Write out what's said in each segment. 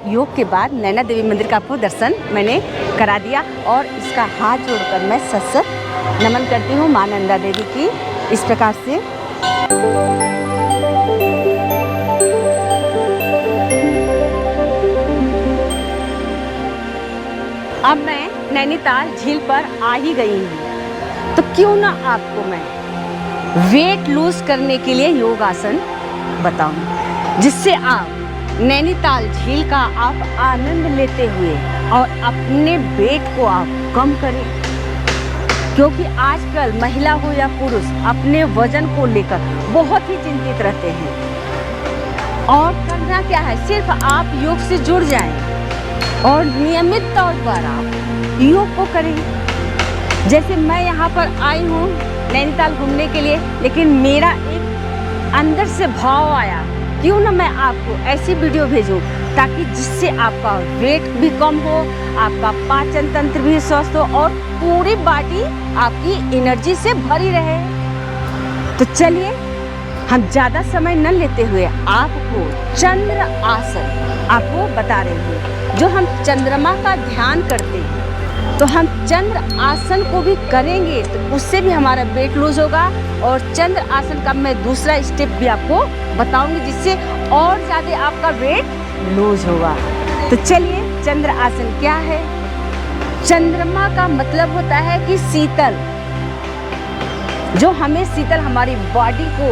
योग के बाद नैना देवी मंदिर का आपको दर्शन मैंने करा दिया और इसका हाथ जोड़कर मैं सत नमन करती हूँ माँ नंदा देवी की। इस प्रकार से अब मैं नैनीताल झील पर आ ही गई हूँ, तो क्यों ना आपको मैं वेट लूज करने के लिए योगासन बताऊं, जिससे आप नैनीताल झील का आप आनंद लेते हुए और अपने वेट को आप कम करें। क्योंकि आजकल महिला हो या पुरुष अपने वजन को लेकर बहुत ही चिंतित रहते हैं। और करना क्या है, सिर्फ आप योग से जुड़ जाएं और नियमित तौर पर आप योग को करें। जैसे मैं यहाँ पर आई हूँ नैनीताल घूमने के लिए, लेकिन मेरा एक अंदर से भाव आया क्यों ना मैं आपको ऐसी वीडियो भेजूं ताकि जिससे आपका वेट भी कम हो, आपका पाचन तंत्र भी स्वस्थ हो और पूरी बॉडी आपकी एनर्जी से भरी रहे। तो चलिए हम ज़्यादा समय न लेते हुए आपको चंद्र आसन आपको बता रहे हैं। जो हम चंद्रमा का ध्यान करते हैं तो हम चंद्र आसन को भी करेंगे तो उससे भी हमारा वेट लूज होगा। और चंद्र आसन का मैं दूसरा स्टेप भी आपको बताऊंगी जिससे और ज़्यादा आपका वेट लूज होगा। तो चलिए चंद्र आसन क्या है। चंद्रमा का मतलब होता है कि शीतल, जो हमें शीतल, हमारी बॉडी को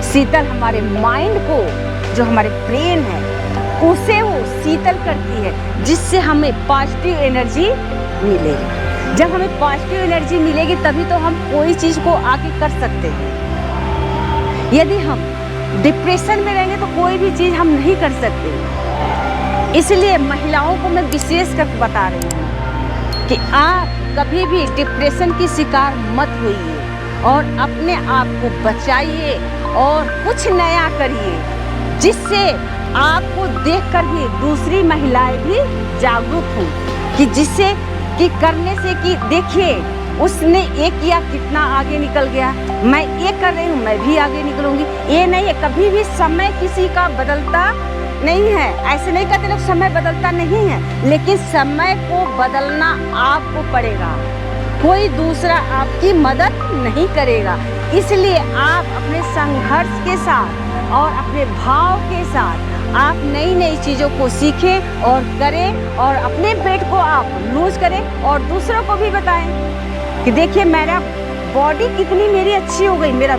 शीतल, हमारे माइंड को, जो हमारे ब्रेन है उसे वो शीतल करती है, जिससे हमें पॉजिटिव एनर्जी मिलेगी। जब हमें पॉजिटिव एनर्जी मिलेगी तभी तो हम कोई चीज़ को आगे कर सकते हैं। यदि हम डिप्रेशन में रहेंगे तो कोई भी चीज़ हम नहीं कर सकते। इसलिए महिलाओं को मैं विशेष कर बता रही हूँ कि आप कभी भी डिप्रेशन की शिकार मत होइए और अपने आप को बचाइए और कुछ नया करिए, जिससे आपको देखकर भी दूसरी महिलाएं भी जागरूक हों कि जिससे कि करने से कि देखिए उसने ये किया कितना आगे निकल गया, मैं ये कर रही हूँ मैं भी आगे निकलूंगी। ये नहीं है, कभी भी समय किसी का बदलता नहीं है। ऐसे नहीं कहते लोग समय बदलता नहीं है, लेकिन समय को बदलना आपको पड़ेगा, कोई दूसरा आपकी मदद नहीं करेगा। इसलिए आप अपने संघर्ष के साथ और अपने भाव के साथ आप नई नई चीज़ों को सीखें और करें और अपने पेट को आप लूज करें और दूसरों को भी बताएं कि देखिए मेरा बॉडी कितनी मेरी अच्छी हो गई, मेरा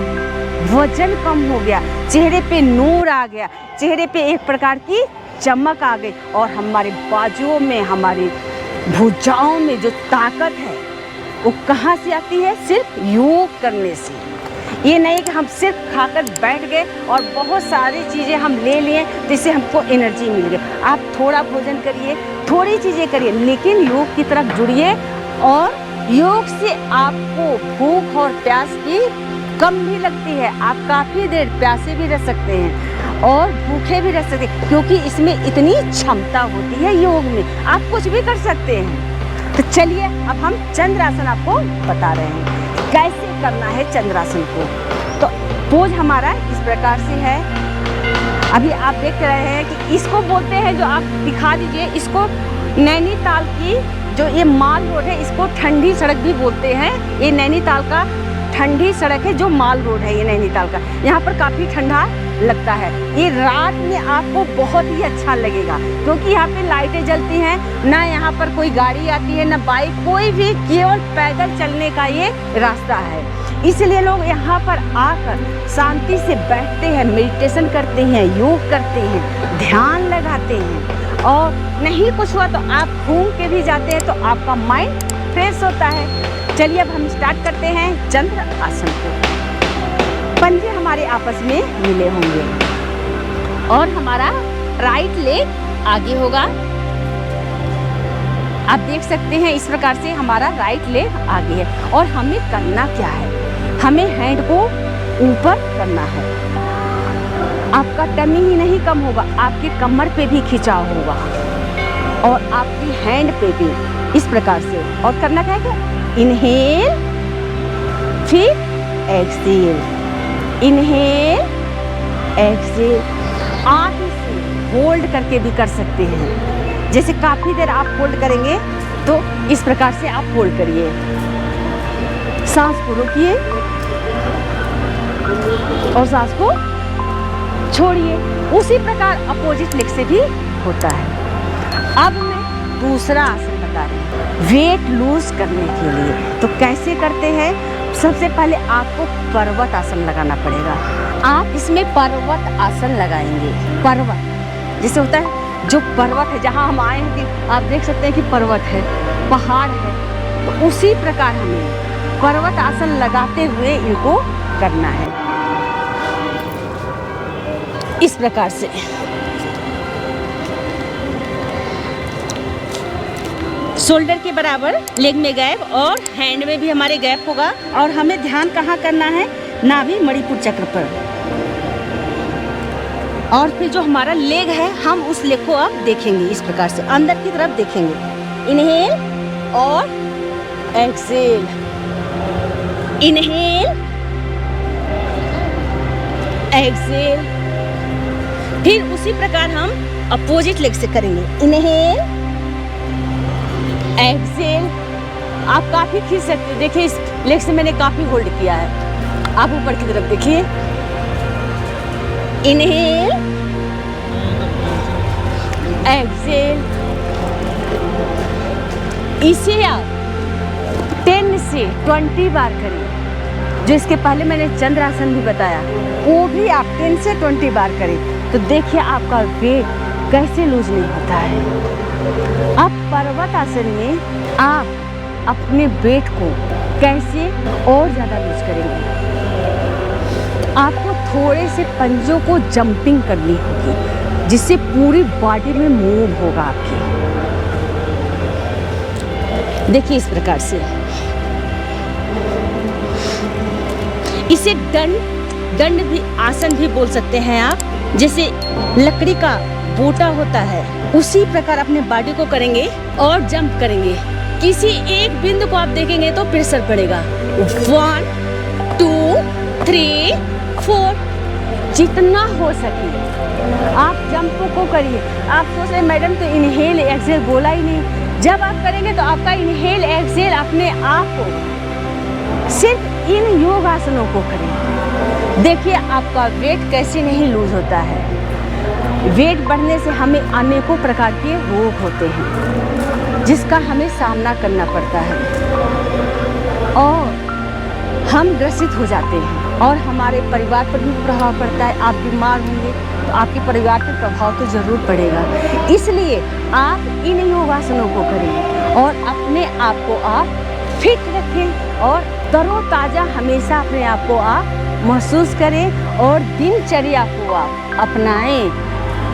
वजन कम हो गया, चेहरे पे नूर आ गया, चेहरे पे एक प्रकार की चमक आ गई और हमारे बाजुओं में, हमारी भुजाओं में जो ताकत है वो कहाँ से आती है, सिर्फ योग करने से। ये नहीं कि हम सिर्फ खाकर बैठ गए और बहुत सारी चीज़ें हम ले लिए जिससे हमको एनर्जी मिल गई। आप थोड़ा भोजन करिए, थोड़ी चीज़ें करिए, लेकिन योग की तरफ जुड़िए और योग से आपको भूख और प्यास की कम भी लगती है। आप काफ़ी देर प्यासे भी रह सकते हैं और भूखे भी रह सकते हैं, क्योंकि इसमें इतनी क्षमता होती है योग में, आप कुछ भी कर सकते हैं। तो चलिए अब हम चंद्रासन आपको बता रहे हैं कैसे करना है चंद्रासन को। तो पोज हमारा इस प्रकार से है। अभी आप देख रहे हैं कि इसको बोलते हैं, जो आप दिखा दीजिए, इसको नैनीताल की जो ये माल रोड है इसको ठंडी सड़क भी बोलते हैं। ये नैनीताल का ठंडी सड़क है, जो माल रोड है ये नैनीताल का। यहाँ पर काफ़ी ठंडा लगता है। ये रात में आपको बहुत ही अच्छा लगेगा क्योंकि यहाँ पे लाइटें जलती हैं, ना यहाँ पर कोई गाड़ी आती है ना बाइक, कोई भी, केवल पैदल चलने का ये रास्ता है। इसलिए लोग यहाँ पर आकर शांति से बैठते हैं, मेडिटेशन करते हैं, योग करते हैं, ध्यान लगाते हैं। और नहीं कुछ हुआ तो आप घूम के भी जाते हैं तो आपका माइंड फ्रेश होता है। चलिए अब हम स्टार्ट करते हैं चंद्र आसन को। पंजे हमारे आपस में मिले होंगे और हमारा राइट लेग आगे होगा। आप देख सकते हैं इस प्रकार से हमारा राइट लेग आगे है। और हमें करना क्या है, हमें हैंड को ऊपर करना है। आपका टमी ही नहीं कम होगा, आपके कमर पे भी खिंचाव होगा और आपकी हैंड पे भी इस प्रकार से। और करना क्या है, इनहेल फिर एक्सहेल, इनहेल एक्सहेल। आप इसे होल्ड करके भी कर सकते हैं। जैसे काफ़ी देर आप होल्ड करेंगे तो इस प्रकार से आप होल्ड करिए, सांस को रोकिए और सांस को छोड़िए। उसी प्रकार अपोजिट लेग से भी होता है। अब मैं दूसरा आसन बता रही हूँ वेट लूज करने के लिए। तो कैसे करते हैं? सबसे पहले आपको पर्वत आसन लगाना पड़ेगा। आप इसमें पर्वत आसन लगाएंगे। पर्वत जैसे होता है जो पर्वत है, जहाँ हम आए हैं कि आप देख सकते हैं कि पर्वत है, पहाड़ है, तो उसी प्रकार हमें पर्वत आसन लगाते हुए इनको करना है, इस प्रकार से। शोल्डर के बराबर लेग में गैप और हैंड में भी हमारे गैप होगा। और हमें ध्यान कहाँ करना है? नाभि मणिपुर चक्र पर। और फिर जो हमारा लेग है, हम उस लेग को अब देखेंगे इस प्रकार से, अंदर की तरफ देखेंगे। इनहेल और एक्सेल, इनहेल एक्सेल। फिर उसी प्रकार हम अपोजिट लेग से करेंगे। Inhale exhale. आप काफी खींच सकते हो। देखिए इस लेग से मैंने काफी होल्ड किया है। आप ऊपर की तरफ देखिए। Inhale exhale. इसे आप 10 से 20 बार करें। जो इसके पहले मैंने चंद्रासन भी बताया, वो भी आप 10 से 20 बार करें। तो देखिए आपका वेट कैसे लूज नहीं होता है। अब पर्वत आसन में आप अपने वेट को कैसे और ज़्यादा लूज करेंगे। आपको थोड़े से पंजों को जंपिंग करनी होगी, जिससे पूरी बॉडी में मूव होगा आपकी। देखिए इस प्रकार से। इसे दंड भी आसन भी बोल सकते हैं आप। जैसे लकड़ी का बोटा होता है, उसी प्रकार अपने बॉडी को करेंगे और जंप करेंगे। किसी एक बिंदु को आप देखेंगे तो प्रेशर पड़ेगा। 1 2 3 4, जितना हो सके आप जंप को करिए। आप सोच रहे मैडम तो इनहेल एक्सेल बोला ही नहीं। जब आप करेंगे तो आपका इनहेल एक्सेल अपने आप हो। सिर्फ इन योग आसनों को करें। देखिए आपका वेट कैसे नहीं लूज होता है। वेट बढ़ने से हमें अनेकों प्रकार के रोग होते हैं, जिसका हमें सामना करना पड़ता है और हम ग्रसित हो जाते हैं और हमारे परिवार पर भी प्रभाव पड़ता है। आप बीमार होंगे तो आपके परिवार पर प्रभाव तो जरूर पड़ेगा। इसलिए आप इन योगासनों को करें और अपने आप को आप फिट रखें और तरोताज़ा हमेशा अपने आप को आप महसूस करें और दिनचर्या को आप अपनाएं।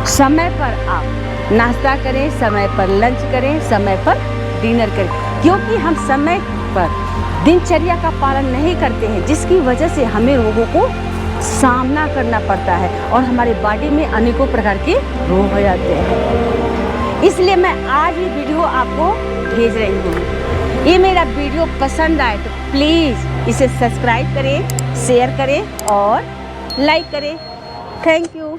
समय पर आप नाश्ता करें, समय पर लंच करें, समय पर डिनर करें, क्योंकि हम समय पर दिनचर्या का पालन नहीं करते हैं, जिसकी वजह से हमें रोगों को सामना करना पड़ता है और हमारे बॉडी में अनेकों प्रकार के रोग हो जाते हैं। इसलिए मैं आज ये वीडियो आपको भेज रही हूँ। ये मेरा वीडियो पसंद आए तो प्लीज़ इसे सब्सक्राइब करें, शेयर करें और लाइक करें। Thank you.